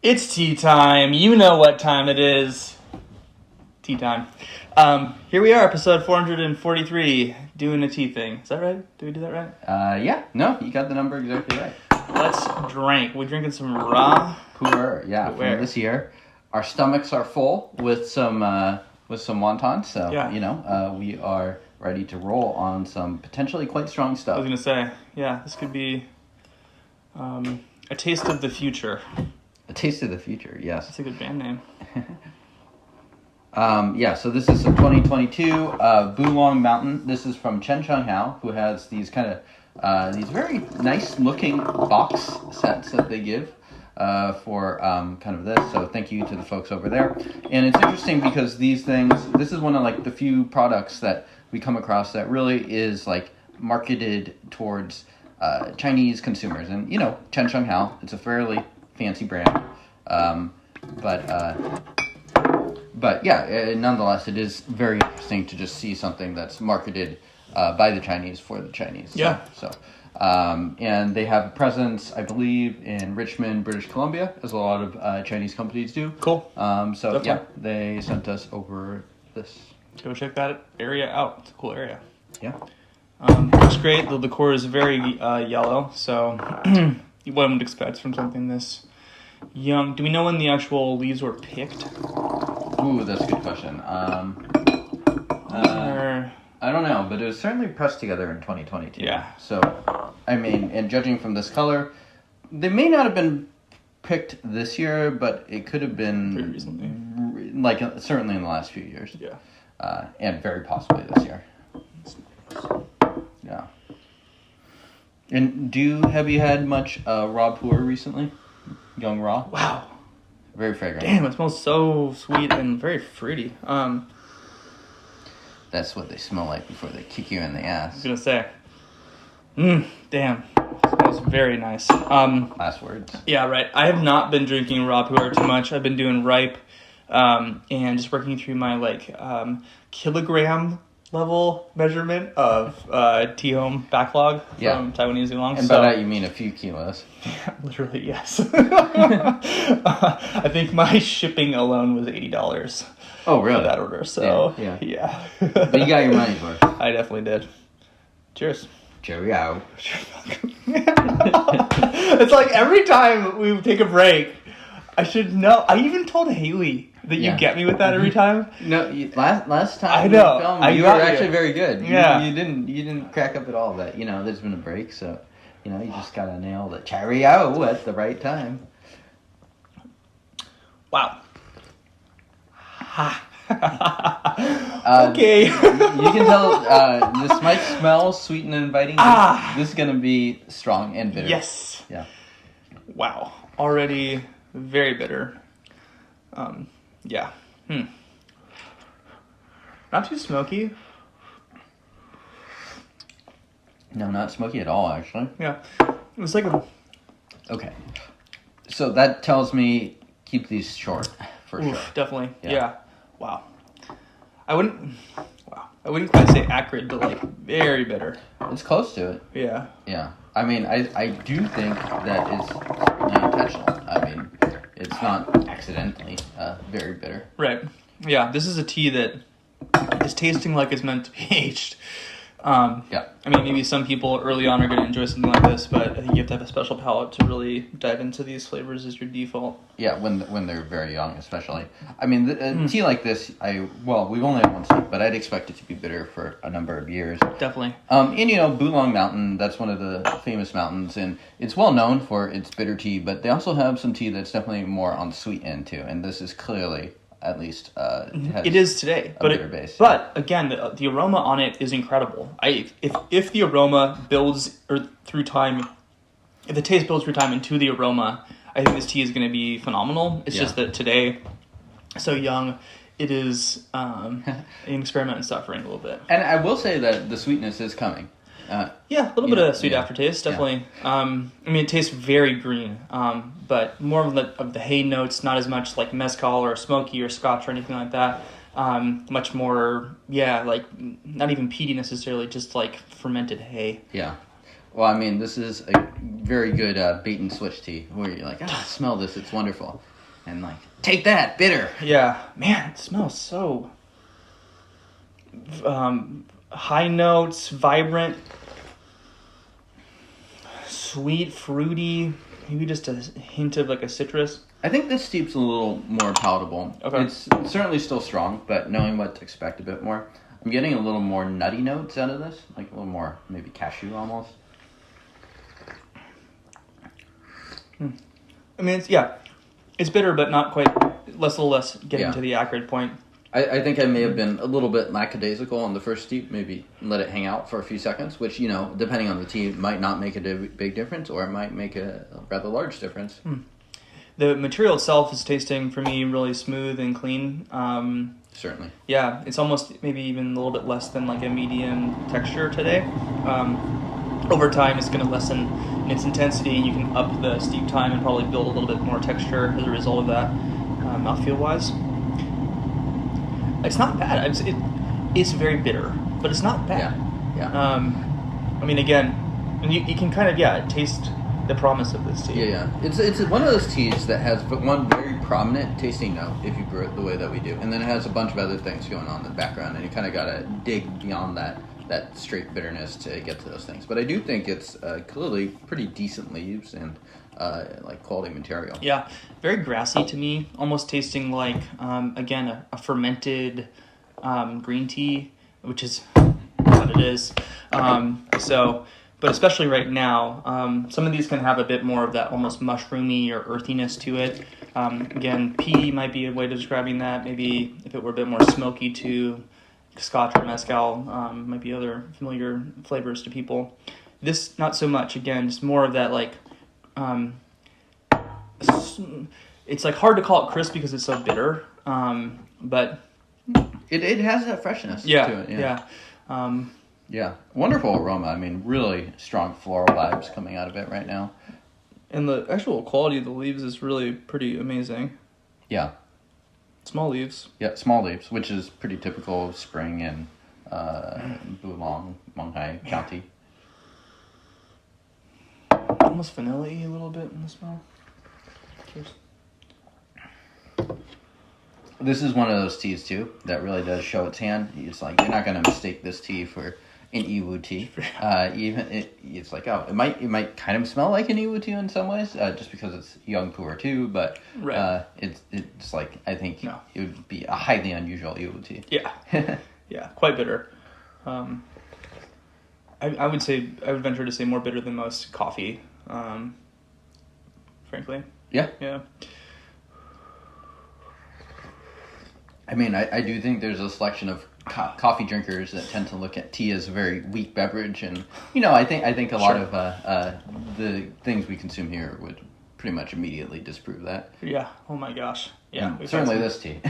It's tea time. You know what time it is. Tea time. Here we are, episode 443, doing a tea thing. Is that right? Did we do that right? Yeah. No, you got the number exactly right. Let's drink. We're drinking some raw Pu'erh, yeah, from this year. Our stomachs are full with some wontons, so, yeah. We are ready to roll on some potentially quite strong stuff. I was going to say, yeah, this could be a taste of the future. A taste of the future, yes. That's a good band name. So this is some 2022 Bulong Mountain. This is from Chensheng Hao, who has these kind of these very nice looking box sets that they give for kind of this. So thank you to the folks over there. And it's interesting because this is one of like the few products that we come across that really is like marketed towards Chinese consumers. And Chensheng Hao, it's a fairly fancy brand, but yeah, nonetheless, it is very interesting to just see something that's marketed by the Chinese for the Chinese. Yeah. So, and they have a presence, I believe, in Richmond, British Columbia, as a lot of Chinese companies do. Cool. Definitely. Yeah, they sent us over this. Go check that area out. It's a cool area. Yeah. Looks great. The decor is very yellow, so what I would expect from something this young. Do we know when the actual leaves were picked? Ooh, that's a good question. I don't know, but it was certainly pressed together in 2022. Yeah. So, I mean, and judging from this color, they may not have been picked this year, but it could have been pretty recently. Certainly in the last few years. Yeah. And very possibly this year. Yeah. And have you had much raw pu'erh recently? Young raw? Wow. Very fragrant. Damn, it smells so sweet and very fruity. That's what they smell like before they kick you in the ass. I was gonna say. Damn. It smells very nice. Last words. Yeah, right. I have not been drinking raw pu'erh too much. I've been doing ripe, and just working through my kilogram level measurement of T-home backlog from Taiwanese Oolong. And by that you mean a few kilos. Literally, yes. I think my shipping alone was $80. Oh, really? For that order, so yeah. But you got your money's worth. I definitely did. Cheers. Cheerio. It's like every time we take a break, I should know. I even told Haley that you get me with that every time. No, last time I know. we filmed, you were actually very good. You didn't crack up at all. That there's been a break, so you just gotta nail the cheerio at the right time. Wow. Okay. You can tell this might smell sweet and inviting. This is gonna be strong and bitter. Yes. Yeah. Wow. Already very bitter. Yeah. Not too smoky. No, not smoky at all, actually. Yeah. It was like a... Okay. So that tells me keep these short, for sure. Definitely. Yeah. Wow. I wouldn't quite say acrid, but like very bitter. It's close to it. Yeah. Yeah. I mean, I do think that it's not intentional. I mean, it's not accidentally very bitter. Right. Yeah, this is a tea that is tasting like it's meant to be aged. I mean, maybe some people early on are going to enjoy something like this, but I think you have to have a special palate to really dive into these flavors as your default. Yeah, when they're very young, especially. I mean, a tea like this, we've only had one sip, but I'd expect it to be bitter for a number of years. Definitely. And Bulong Mountain, that's one of the famous mountains, and it's well known for its bitter tea, but they also have some tea that's definitely more on the sweet end too, and this is clearly... At least it is today, bitter base. But again, the aroma on it is incredible. If the aroma builds through time, if the taste builds through time into the aroma, I think this tea is going to be phenomenal. It's just that today, so young, it is an experiment in suffering a little bit. And I will say that the sweetness is coming. A little bit of sweet aftertaste, definitely. Yeah. I mean, it tastes very green, but more of the hay notes, not as much like mezcal or smoky or scotch or anything like that. Much more, like not even peaty necessarily, just like fermented hay. Yeah. Well, I mean, this is a very good bait and switch tea where you're like, smell this, it's wonderful. and like, take that, bitter. Yeah, man, it smells so high notes, vibrant, sweet, fruity, maybe just a hint of like a citrus. I think this steep's a little more palatable. Okay. It's certainly still strong, but knowing what to expect a bit more. I'm getting a little more nutty notes out of this, like a little more maybe cashew almost. I mean, it's bitter, but not quite. A little less getting to the acrid point. I think I may have been a little bit lackadaisical on the first steep, maybe let it hang out for a few seconds, which, you know, depending on the tea, might not make a big difference, or it might make a rather large difference. The material itself is tasting, for me, really smooth and clean. Certainly. Yeah, it's almost maybe even a little bit less than like a medium texture today. Over time, it's going to lessen in its intensity. You can up the steep time and probably build a little bit more texture as a result of that, mouthfeel-wise. It's not bad. It's very bitter, but it's not bad. Yeah. I mean, again, you can kind of, taste the promise of this tea. Yeah. It's one of those teas that has one very prominent tasting note if you brew it the way that we do. And then it has a bunch of other things going on in the background, and you kind of got to dig beyond that straight bitterness to get to those things. But I do think it's clearly pretty decent leaves and like quality material. Yeah, very grassy to me, almost tasting like, again, a fermented green tea, which is what it is. But especially right now, some of these can have a bit more of that almost mushroomy or earthiness to it. Again, pea might be a way of describing that. Maybe if it were a bit more smoky too, Scotch or Mezcal might be other familiar flavors to people. This, not so much. Again, just more of that like, it's like hard to call it crisp because it's so bitter, but it has that freshness to it. Yeah, wonderful aroma. I mean, really strong floral vibes coming out of it right now. And the actual quality of the leaves is really pretty amazing. Yeah. Small leaves. Yeah, small leaves, which is pretty typical of spring in Bulong, Monghai County. Almost vanilla-y a little bit in the smell. Cheers. This is one of those teas, too, that really does show its hand. It's like, you're not going to mistake this tea for an Iwu tea. It's like, it might kind of smell like an Iwu tea in some ways, just because it's young Pu'erh too, but it's like, I think it would be a highly unusual Iwu tea. Yeah. Yeah, quite bitter. I would venture to say more bitter than most coffee, frankly. Yeah. Yeah. I mean, I do think there's a selection of coffee drinkers that tend to look at tea as a very weak beverage, and I think a lot of the things we consume here would pretty much immediately disprove that. Yeah. Oh my gosh. Yeah. Certainly this tea.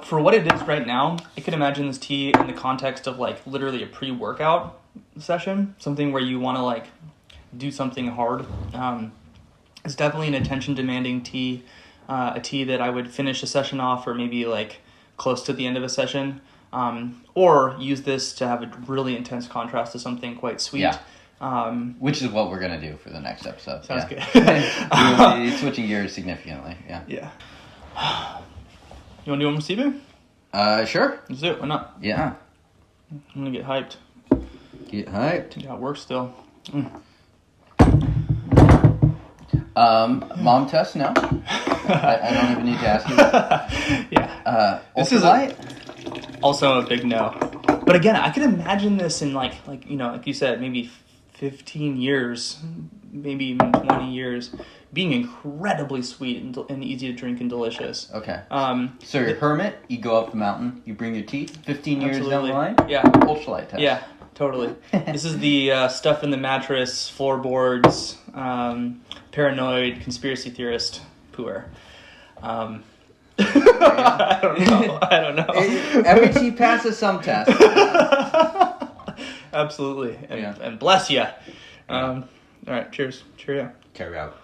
For what it is right now, I could imagine this tea in the context of like literally a pre-workout session, something where you want to like do something hard. It's definitely an attention-demanding tea, a tea that I would finish a session off or maybe like close to the end of a session, or use this to have a really intense contrast to something quite sweet. Yeah. Which is what we're going to do for the next episode. Sounds good. We'll be switching gears significantly. Yeah. Yeah. You want to do one more Cebu? Sure. Let's do it. Why not? Yeah. I'm going to get hyped. Get hyped. Yeah, it works still. Mom test now. I don't even need to ask you. Yeah. This is light. Also a big no. But again, I could imagine this in like you said, maybe 15 years, maybe even 20 years, being incredibly sweet and easy to drink and delicious. Okay. So you're a hermit, you go up the mountain, you bring your tea, 15 years down the line? Yeah. Ultralight test. Yeah, totally. This is the stuff in the mattress, floorboards, paranoid, conspiracy theorist, Pu'erh. I don't know. Every tea passes some test. Absolutely. And bless you. All right, cheers. Cheerio. Carry out.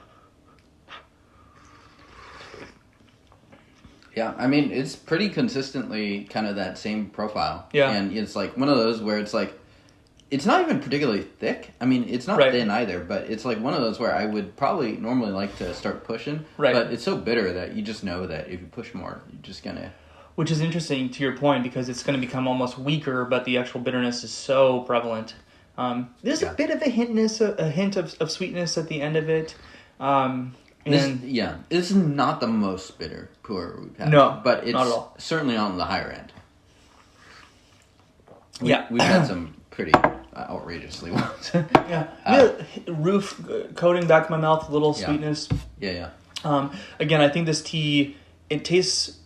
Yeah, I mean, it's pretty consistently kind of that same profile. Yeah. And it's like one of those where it's like, It's not even particularly thick. I mean, it's not Right. thin either, but it's like one of those where I would probably normally like to start pushing, Right. but it's so bitter that you just know that if you push more, you're just gonna... Which is interesting to your point because it's going to become almost weaker, but the actual bitterness is so prevalent. There's a bit of a hint of sweetness at the end of it. This is not the most bitter Pu'erh we've had. No, but it's not at all. certainly on the higher end. We've had some pretty outrageously ones. Roof coating back of my mouth, a little Yeah. sweetness. Yeah. Again, I think this tea, it tastes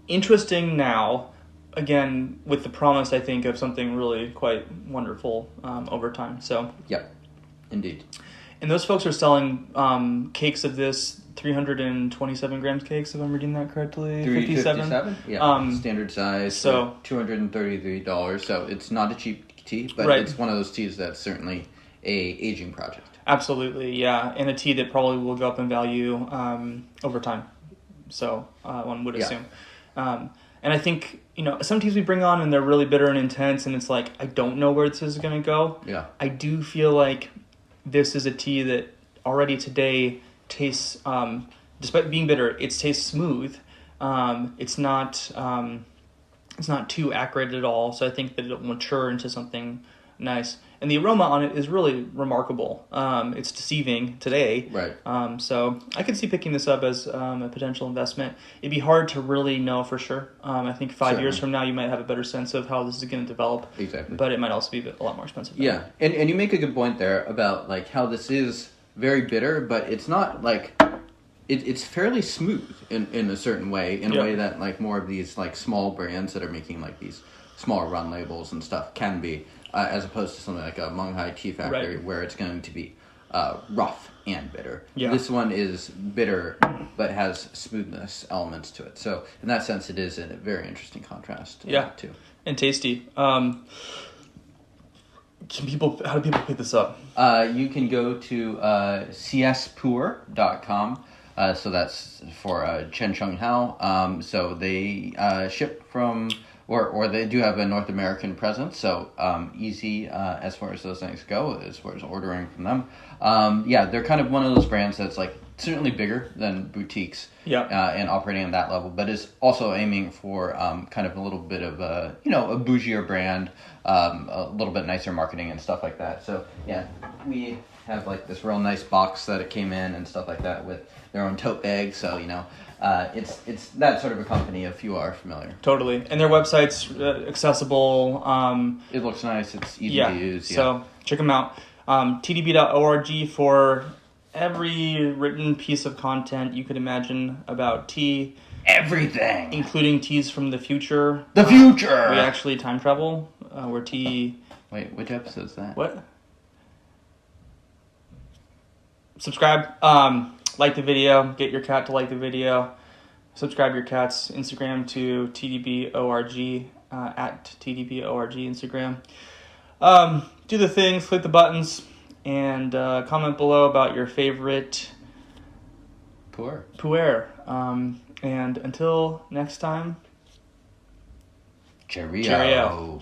interesting now. Again, with the promise, I think, of something really quite wonderful over time. So, Yep, indeed. and those folks are selling cakes of this 327 grams cakes, if I'm reading that correctly. 357? Yeah, standard size. So $233. So it's not a cheap tea, but Right. it's one of those teas that's certainly a aging project. absolutely, yeah, and a tea that probably will go up in value over time. So one would assume. And I think, some teas we bring on and they're really bitter and intense, and it's like, I don't know where this is going to go. Yeah. I do feel like this is a tea that already today tastes, despite being bitter, it tastes smooth. It's not too acrid at all, so I think that it'll mature into something nice. And the aroma on it is really remarkable. It's deceiving today. Right. So I could see picking this up as a potential investment. It'd be hard to really know for sure. I think 5 years from now, you might have a better sense of how this is going to develop. Exactly. But it might also be a lot more expensive. Yeah, and you make a good point there about like how this is very bitter, but it's not like it's fairly smooth in a certain way, in a way that like more of these like small brands that are making like these smaller run labels and stuff can be, as opposed to something like a Munghai Tea Factory where it's going to be rough and bitter. Yeah. This one is bitter but has smoothness elements to it. So in that sense, it is a very interesting contrast. Too. And tasty. How do people pick this up? You can go to cspu'erh.com. So that's for Chensheng Hao. So they ship from, or they do have a North American presence. So easy as far as those things go, as far as ordering from them. They're kind of one of those brands that's like certainly bigger than boutiques. And operating on that level, but is also aiming for kind of a little bit of a bougier brand, a little bit nicer marketing and stuff like that. So we have like this real nice box that it came in and stuff like that with their own tote bag. So it's that sort of a company if you are familiar. Totally, and their website's accessible. It looks nice. It's easy to use. So check them out. tdb.org for every written piece of content you could imagine about tea. Everything! Including teas from the future. The future! We actually time travel. Where tea... Wait, which episode is that? What? Subscribe. Like the video. Get your cat to like the video. Subscribe your cat's Instagram to tdborg, at tdborg Instagram. Do the things, click the buttons, and comment below about your favorite Pu'erh. And until next time, Cheerio. Cheerio.